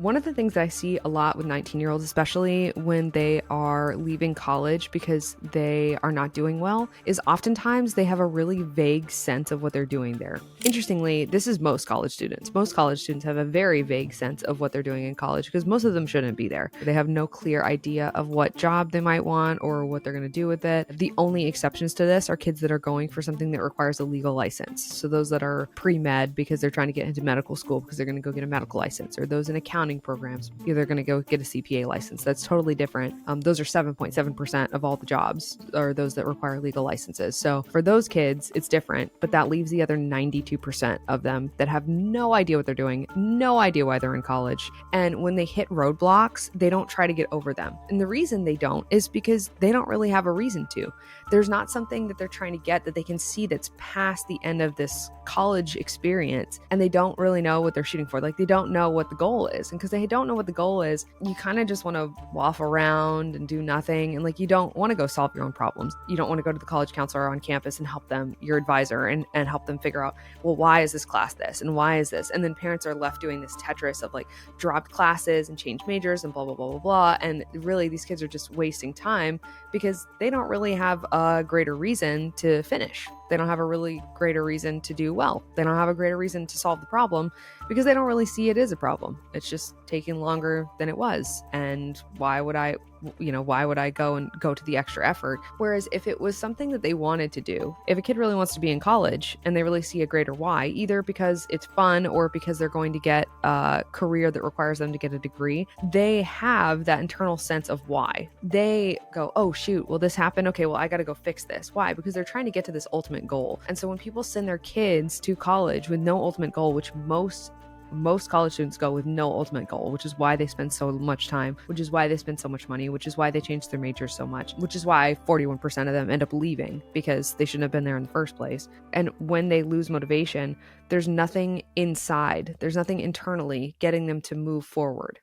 One of the things that I see a lot with 19-year-olds, especially when they are leaving college because they are not doing well, is oftentimes they have a really vague sense of what they're doing there. Interestingly, this is most college students. Most college students have a very vague sense of what they're doing in college because most of them shouldn't be there. They have no clear idea of what job they might want or what they're going to do with it. The only exceptions to this are kids that are going for something that requires a legal license. So those that are pre-med because they're trying to get into medical school because they're going to go get a medical license, or those in accounting programs, either going to go get a CPA license. That's totally different. Those are 7.7% of all the jobs are those that require legal licenses. So for those kids, it's different, but that leaves the other 92% of them that have no idea what they're doing, no idea why they're in college. And when they hit roadblocks, they don't try to get over them. And the reason they don't is because they don't really have a reason to. There's not something that they're trying to get that they can see that's past the end of this college experience, and they don't really know what they're shooting for. Like, they don't know what the goal is. And because they don't know what the goal is, you kind of just want to waffle around and do nothing. And like, you don't want to go solve your own problems. You don't want to go to the college counselor on campus and help them, your advisor, and help them figure out, well, why is this class this? And why is this? And then parents are left doing this Tetris of like dropped classes and change majors and blah, blah, blah, blah, blah. And really, these kids are just wasting time because they don't really have a greater reason to finish. They don't have a really greater reason to do well. They don't have a greater reason to solve the problem because they don't really see it as a problem. It's just taking longer than it was. And why would I go to the extra effort? Whereas if it was something that they wanted to do, if a kid really wants to be in college and they really see a greater why, either because it's fun or because they're going to get a career that requires them to get a degree, they have that internal sense of why. They go, oh shoot, well this happened. Okay, well I got to go fix this. Why? Because they're trying to get to this ultimate goal. And so when people send their kids to college with no ultimate goal, which most college students go with no ultimate goal, which is why they spend so much time, which is why they spend so much money, which is why they change their majors so much, which is why 41% of them end up leaving because they shouldn't have been there in the first place. And when they lose motivation, there's nothing inside, there's nothing internally getting them to move forward.